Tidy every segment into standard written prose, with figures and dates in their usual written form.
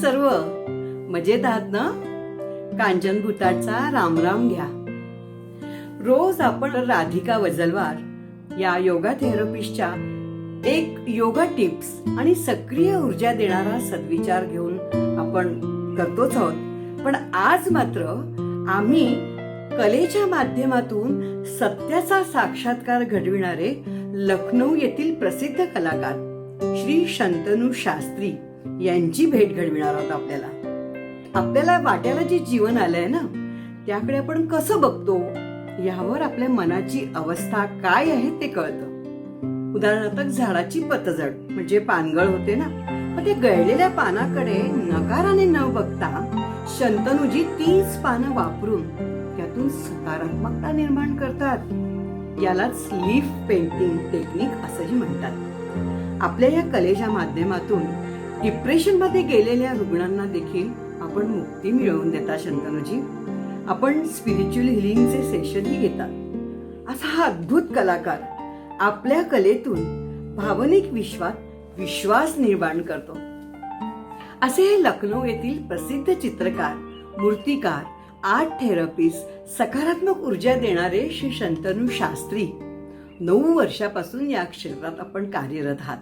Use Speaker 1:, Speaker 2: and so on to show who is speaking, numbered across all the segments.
Speaker 1: सर्व मजेत आहात ना? कांचन भूताटचा रामराम घ्या. रोज आपण राधिका वजलवार या योगा थेरपिस्टच्या एक योगा टिप्स आणि सक्रिय ऊर्जा देणारा सद्विचार घेऊन आपण करतोच आहोत. पण आज मात्र आम्ही कलेच्या माध्यमातून सत्याचा साक्षात्कार घडविणारे लखनौ येथील प्रसिद्ध कलाकार श्री शंतनू शास्त्री यांची भेट घडविणार आहोत. आपल्याला वाट्याला जे जीवन आलंय ना, त्याकडे आपण कसं बघतो यावर आपल्या मनाची अवस्था काय आहे ते कळतं. उदाहरणार्थ झाडाची पतझड म्हणजे पानगळ होते ना, मग ते गळलेल्या पानाकडे नकाराने न बघता शंतनूजी 30 पानं वापरून त्यातून सकारात्मकता निर्माण करतात. यालाच लीफ पेंटिंग टेक्निक असंही म्हणतात. आपल्या या कलेच्या माध्यमातून डिप्रेशन मध्ये गेलेल्या रुग्णांना देखील आपण मुक्ती मिळवून देता शंतनूजी. आपण स्पिरिच्युअल हिलिंगचे सेशनही घेतात. असा हा अद्भुत कलाकार आपल्या कलेतून भावनिक विश्वास निर्माण करतो. असे हे लखनौ येथील प्रसिद्ध चित्रकार, मूर्तिकार, आर्ट थेरपिस्ट, सकारात्मक ऊर्जा देणारे श्री शंतनू शास्त्री 9 वर्षापासून या क्षेत्रात आपण कार्यरत आहात.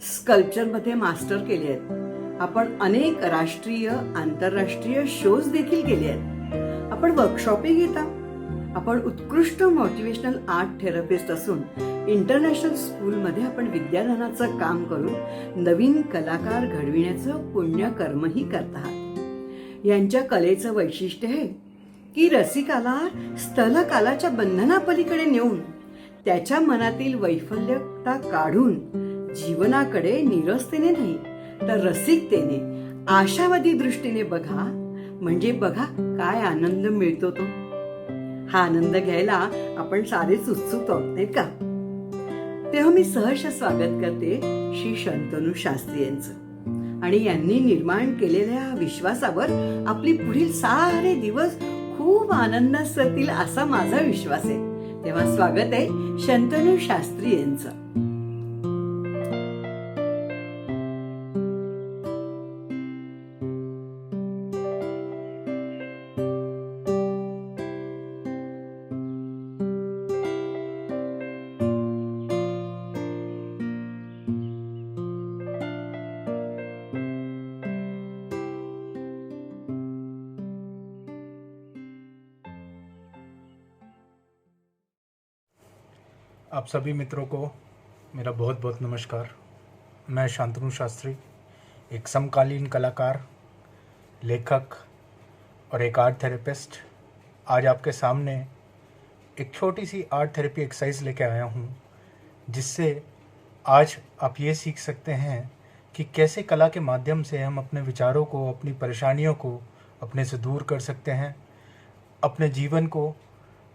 Speaker 1: स्कल्पचर मध्ये मास्टर केले आहेत. आपण अनेक राष्ट्रीय आंतरराष्ट्रीय शोज देखील केले आहेत. आपण वर्कशॉपही घेता. आपण उत्कृष्ट मोटिवेशनल आर्ट थेरपिस्ट असून इंटरनॅशनल स्कूलमध्ये आपण विद्यादानाचं काम करून नवीन कलाकार घडविण्याचं पुण्यकर्मही करत आहात. यांच्या कलेचं वैशिष्ट्य आहे की रसिकाला स्थलकालाच्या बंधनापलीकडे नेऊन त्याच्या मनातील वैफल्यता काढून जीवनाकडे निरसतेने नाही तर रसिकतेने, आशावादी दृष्टीने बघा. म्हणजे बघा काय आनंद मिळतो तो. हा आनंद घ्यायला आपण सारेच उत्सुक आहोत, नाही का? तेव्हा मी सहर्ष स्वागत करते श्री शंतनू शास्त्री यांचं. आणि यांनी निर्माण केलेल्या विश्वासावर आपली पुढील सारे दिवस खूप आनंदात सरतील असा माझा विश्वास आहे. तेव्हा स्वागत आहे शंतनू शास्त्री यांचं.
Speaker 2: आप सभी मित्रों को मेरा बहुत बहुत नमस्कार. मैं शंतनू शास्त्री, एक समकालीन कलाकार, लेखक और एक आर्ट थेरेपिस्ट, आज आपके सामने एक छोटी सी आर्ट थेरेपी एक्सरसाइज लेके आया हूँ, जिससे आज आप ये सीख सकते हैं कि कैसे कला के माध्यम से हम अपने विचारों को, अपनी परेशानियों को अपने से दूर कर सकते हैं. अपने जीवन को,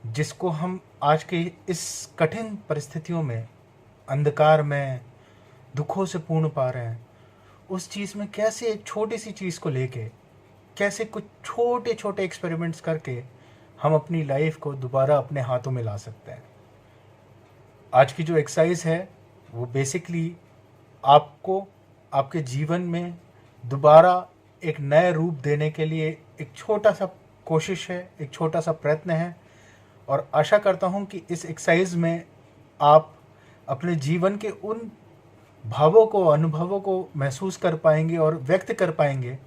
Speaker 2: जिसको हम आज के इस कठिन परिस्थितियों में, अंधकार में, दुखों से पूर्ण पा रहे हैं, उस चीज़ में कैसे एक छोटी सी चीज़ को लेके, कैसे कुछ छोटे छोटे एक्सपेरिमेंट्स करके हम अपनी लाइफ को दोबारा अपने हाथों में ला सकते हैं. आज की जो एक्सरसाइज है वो बेसिकली आपको आपके जीवन में दोबारा एक नए रूप देने के लिए एक छोटा सा कोशिश है, एक छोटा सा प्रयत्न है. और आशा करता हूं कि इस एक्सरसाइज में आप अपने जीवन के उन भावों को, अनुभवों को महसूस कर पाएंगे और व्यक्त कर पाएंगे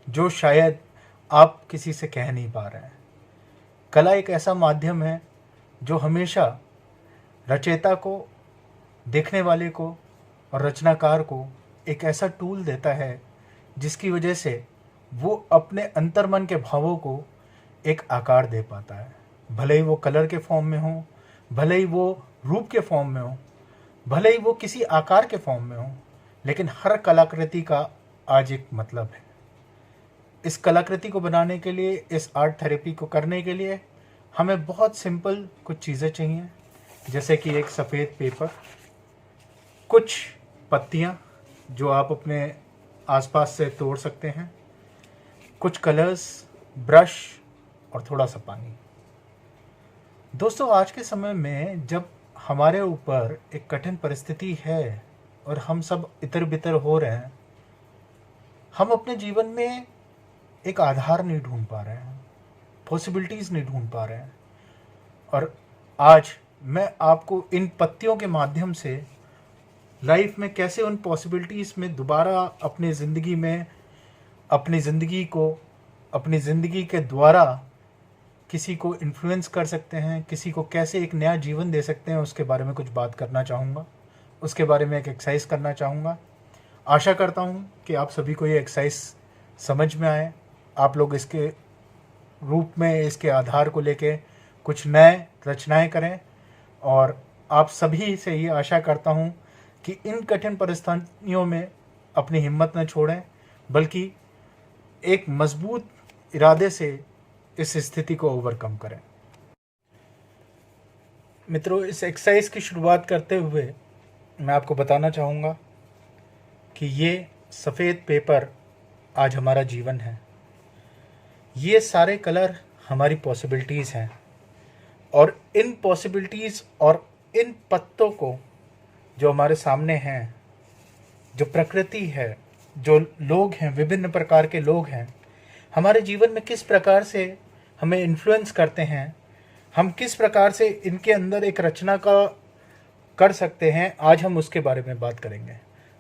Speaker 2: जो शायद आप किसी से कह नहीं पा रहे हैं. कला एक ऐसा माध्यम है जो हमेशा रचयिता को, देखने वाले को और रचनाकार को एक ऐसा टूल देता है जिसकी वजह से वो अपने अंतर्मन के भावों को एक आकार दे पाता है. भले ही वो कलर के फॉर्म में हो, भले ही वो रूप के फॉर्म में हो, भले ही वो किसी आकार के फॉर्म में हो, लेकिन हर कलाकृति का आज एक मतलब है. इस कलाकृति को बनाने के लिए, इस आर्ट थेरेपी को करने के लिए हमें बहुत सिंपल कुछ चीज़ें चाहिए, जैसे कि एक सफ़ेद पेपर, कुछ पत्तियाँ जो आप अपने आसपास से तोड़ सकते हैं, कुछ कलर्स, ब्रश और थोड़ा सा पानी. दोस्तों, आज के समय में जब हमारे ऊपर एक कठिन परिस्थिति है और हम सब इतर बितर हो रहे हैं, हम अपने जीवन में एक आधार नहीं ढूंढ पा रहे हैं, पॉसिबिलिटीज़ नहीं ढूंढ पा रहे हैं। और आज मैं आपको इन पत्तियों के माध्यम से लाइफ में कैसे उन पॉसिबिलिटीज़ में दोबारा अपनी ज़िंदगी को अपनी ज़िंदगी के द्वारा किसी को इन्फ्लुएंस कर सकते हैं, किसी को कैसे एक नया जीवन दे सकते हैं, उसके बारे में कुछ बात करना चाहूँगा। उसके बारे में एक एक्सरसाइज करना चाहूँगा। आशा करता हूँ कि आप सभी को ये एक्सरसाइज समझ में आए, आप लोग इसके रूप में, इसके आधार को लेके कुछ नए रचनाएं करें। और आप सभी से ये आशा करता हूँ कि इन कठिन परिस्थितियों में अपनी हिम्मत न छोड़ें, बल्कि एक मजबूत इरादे से इस स्थिति को ओवरकम करें। मित्रों, इस एक्सरसाइज की शुरुआत करते हुए मैं आपको बताना चाहूँगा कि ये सफ़ेद पेपर आज हमारा जीवन है। ये सारे कलर हमारी पॉसिबिलिटीज़ हैं, और इन पॉसिबिलिटीज़ और इन पत्तों को जो हमारे सामने हैं, जो प्रकृति है, जो लोग हैं, विभिन्न प्रकार के लोग हैं, हमारे जीवन में किस प्रकार से हमें इन्फ्लुएंस करते हैं, हम किस प्रकार से इनके अंदर एक रचना का कर सकते हैं, आज हम उसके बारे में बात करेंगे।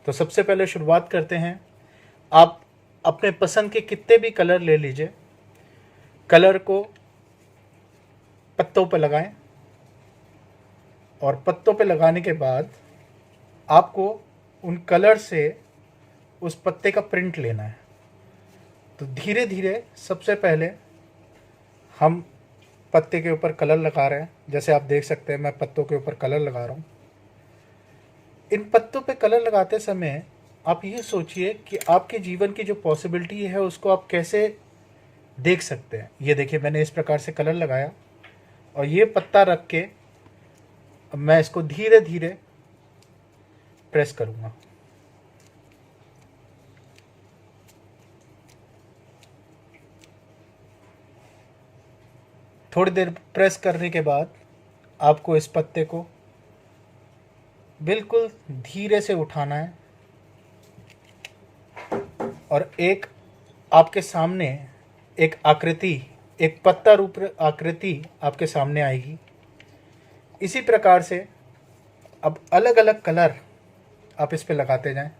Speaker 2: तो सबसे पहले शुरुआत करते हैं। आप अपने पसंद के कितने भी कलर ले लीजिए, कलर को पत्तों पर लगाएं, और पत्तों पे लगाने के बाद आपको उन कलर से उस पत्ते का प्रिंट लेना है। तो धीरे धीरे सबसे पहले हम पत्ते के ऊपर कलर लगा रहे हैं। जैसे आप देख सकते हैं मैं पत्तों के ऊपर कलर लगा रहा हूँ। इन पत्तों पे कलर लगाते समय आप ये सोचिए कि आपके जीवन की जो पॉसिबिलिटी है उसको आप कैसे देख सकते हैं। ये देखिए, मैंने इस प्रकार से कलर लगाया और ये पत्ता रख के अब मैं इसको धीरे धीरे प्रेस करूँगा। थोड़ी देर प्रेस करने के बाद आपको इस पत्ते को बिल्कुल धीरे से उठाना है, और एक आपके सामने एक आकृति, एक पत्ता रूप आकृति आपके सामने आएगी। इसी प्रकार से अब अलग अलग कलर आप इस पे लगाते जाएं।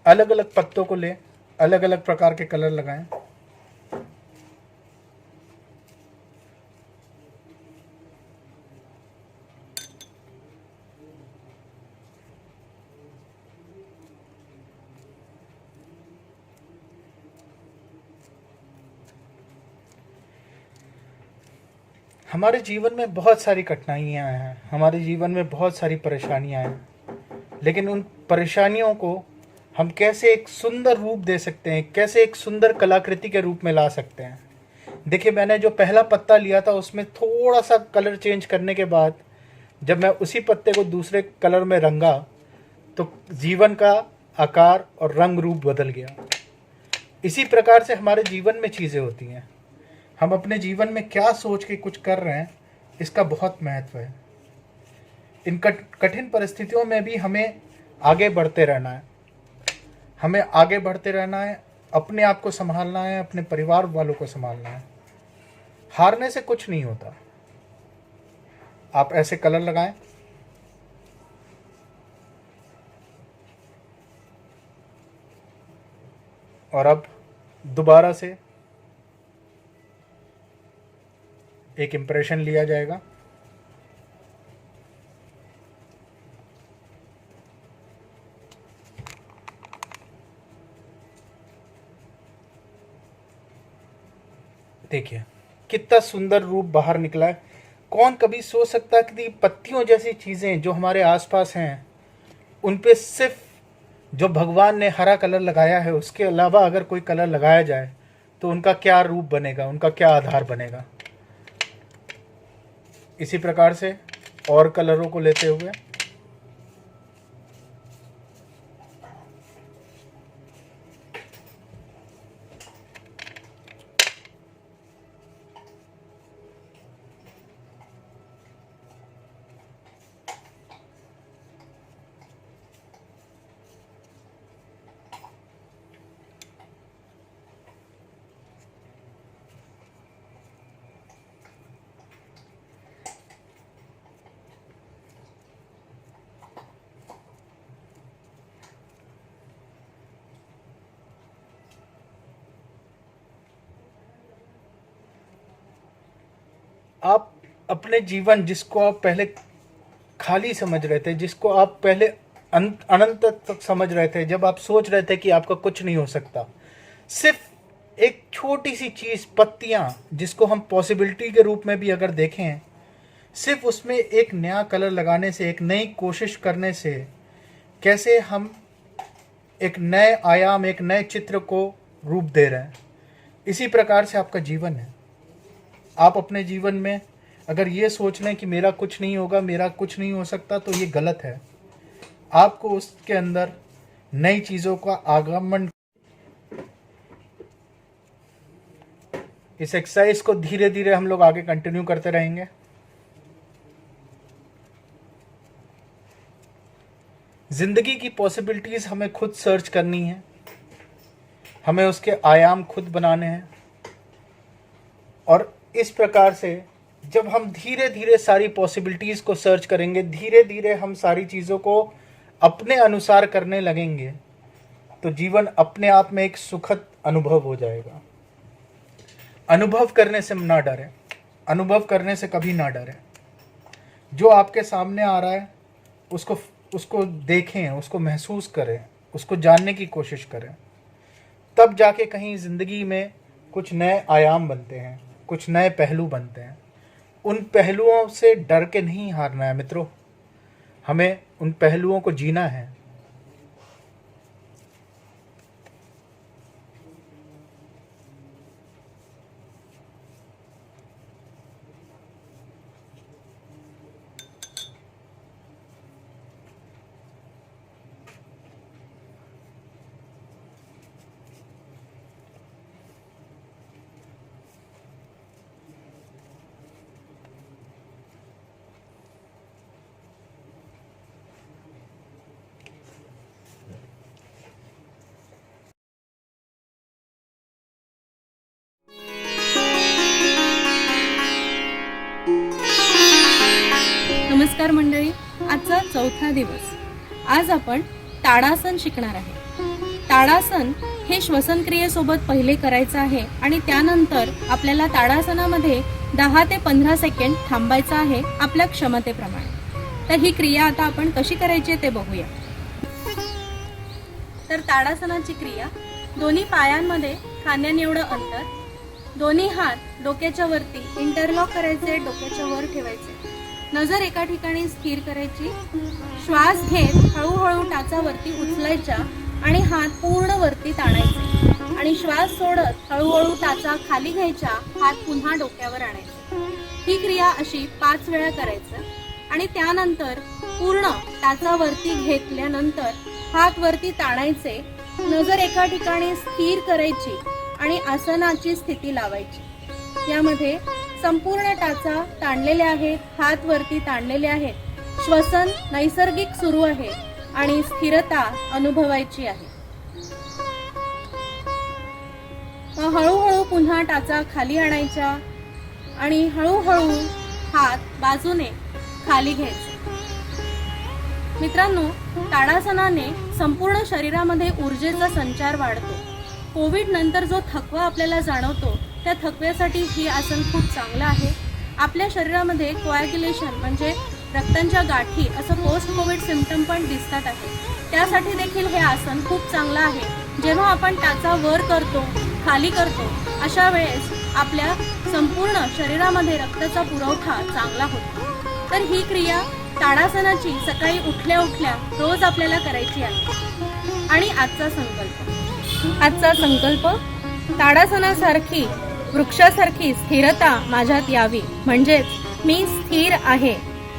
Speaker 2: अलग अलग पत्तों को ले, अलग अलग प्रकार के कलर लगाएं। हमारे जीवन में बहुत सारी कठिनाइयाँ हैं, हमारे जीवन में बहुत सारी परेशानियाँ हैं, लेकिन उन परेशानियों को हम कैसे एक सुंदर रूप दे सकते हैं, कैसे एक सुंदर कलाकृति के रूप में ला सकते हैं। देखिए, मैंने जो पहला पत्ता लिया था उसमें थोड़ा सा कलर चेंज करने के बाद जब मैं उसी पत्ते को दूसरे कलर में रंगा तो जीवन का आकार और रंग रूप बदल गया। इसी प्रकार से हमारे जीवन में चीज़ें होती हैं। हम अपने जीवन में क्या सोच के कुछ कर रहे हैं, इसका बहुत महत्व है। इन कठिन परिस्थितियों में भी हमें आगे बढ़ते रहना है, हमें आगे बढ़ते रहना है, अपने आप को संभालना है, अपने परिवार वालों को संभालना है। हारने से कुछ नहीं होता। आप ऐसे कलर लगाएं, और अब दोबारा से एक इम्प्रेशन लिया जाएगा। देखिए कितना सुंदर रूप बाहर निकला है। कौन कभी सोच सकता है कि पत्तियों जैसी चीज़ें जो हमारे आसपास हैं उन पे सिर्फ जो भगवान ने हरा कलर लगाया है उसके अलावा अगर कोई कलर लगाया जाए तो उनका क्या रूप बनेगा, उनका क्या आधार बनेगा। इसी प्रकार से और कलरों को लेते हुए आप अपने जीवन, जिसको आप पहले खाली समझ रहे थे, जिसको आप पहले अनंत तक समझ रहे थे, जब आप सोच रहे थे कि आपका कुछ नहीं हो सकता, सिर्फ एक छोटी सी चीज़, पत्तियाँ, जिसको हम पॉसिबिलिटी के रूप में भी अगर देखें, सिर्फ उसमें एक नया कलर लगाने से, एक नई कोशिश करने से कैसे हम एक नए आयाम, एक नए चित्र को रूप दे रहे हैं। इसी प्रकार से आपका जीवन है। आप अपने जीवन में अगर ये सोच लें कि मेरा कुछ नहीं होगा, मेरा कुछ नहीं हो सकता, तो ये गलत है। आपको उसके अंदर नई चीज़ों का आगमन, इस एक्सरसाइज को धीरे धीरे हम लोग आगे कंटिन्यू करते रहेंगे। जिंदगी की पॉसिबिलिटीज हमें खुद सर्च करनी है, हमें उसके आयाम खुद बनाने हैं। और इस प्रकार से जब हम धीरे धीरे सारी पॉसिबिलिटीज को सर्च करेंगे, धीरे धीरे हम सारी चीज़ों को अपने अनुसार करने लगेंगे, तो जीवन अपने आप में एक सुखद अनुभव हो जाएगा। अनुभव करने से ना डरें, अनुभव करने से कभी ना डरें। जो आपके सामने आ रहा है उसको देखें, उसको महसूस करें, उसको जानने की कोशिश करें। तब जाके कहीं ज़िंदगी में कुछ नए आयाम बनते हैं, कुछ नए पहलू बनते हैं। उन पहलुओं से डर के नहीं हारना है मित्रों, हमें उन पहलुओं को जीना है।
Speaker 3: नमस्कार मंडळी, आजचा चौथा दिवस। आज आपण ताडासन शिकणार आहे। ताडासन हे श्वसन क्रियेसोबत पहिले करायचं आहे आणि त्यानंतर आपल्याला ताडासनामध्ये 10 ते 15 सेकंड थांबायचं आहे आपल्या क्षमतेप्रमाणे। तर ही क्रिया आता आपण कशी करायची ते बघूया। तर ताडासनाची क्रिया, दोन्ही पायांमध्ये खांद्याने एवढं अंतर, दोन्ही हात डोक्याच्या वरती इंटरलॉक करायचे, डोक्याच्या वर ठेवायचे, नजर एका ठिकाणी स्थिर करायची, श्वास घेत हळूहळू टाचा वरती उचलायच्या आणि हात पूर्ण वरती ताणायचे आणि श्वास सोडत हळूहळू टाचा खाली घ्यायच्या, हात पुन्हा डोक्यावर आणायचे। ही क्रिया अशी 5 वेळा करायचं आणि त्यानंतर पूर्ण टाचा वरती घेतल्यानंतर हात वरती ताणायचे, नजर एका ठिकाणी स्थिर करायची आणि आसनाची स्थिती लावायची। यामध्ये संपूर्ण टाचा ताणलेले आहेत, हात वरती ताणलेले आहेत, श्वसन नैसर्गिक सुरू आहे आणि स्थिरता अनुभवायची आहे। हळूहळू पुन्हा टाचा खाली आणायचा आणि हळूहळू हात बाजूने खाली घ्यायचे। मित्रांनो, ताडासनाने संपूर्ण शरीरामध्ये ऊर्जेचा संचार वाढतो। कोविड नंतर जो थकवा आपल्याला जाणवतो, त्या थकव्यासाठी ही आसन खूप चांगलं आहे। आपल्या शरीरामध्ये कोॲग्युलेशन म्हणजे रक्तांच्या गाठी असं पोस्ट कोविड सिम्पटम पण दिसतात आहे, त्यासाठी देखील हे आसन खूप चांगलं आहे। जेव्हा आपण टाचा वर करतो, खाली करतो, अशा वेळेस आपल्या संपूर्ण शरीरामध्ये रक्ताचा पुरवठा चांगला होतो। तर ही क्रिया ताडासनाची सकाळी उठल्या उठल्या रोज आपल्याला करायची आहे। आणि आजचा संकल्प, ताडासनासारखी वृक्षासारखी स्थिरता माझ्यात यावी, म्हणजेच मी स्थिर आहे,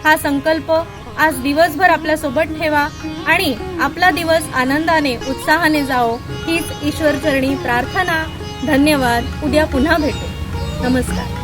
Speaker 3: हा संकल्प आज दिवसभर आपल्या सोबत ठेवा आणि आपला दिवस आनंदाने, उत्साहाने जाओ, हीच ईश्वरचरणी प्रार्थना। धन्यवाद। उद्या पुन्हा भेटू। नमस्कार।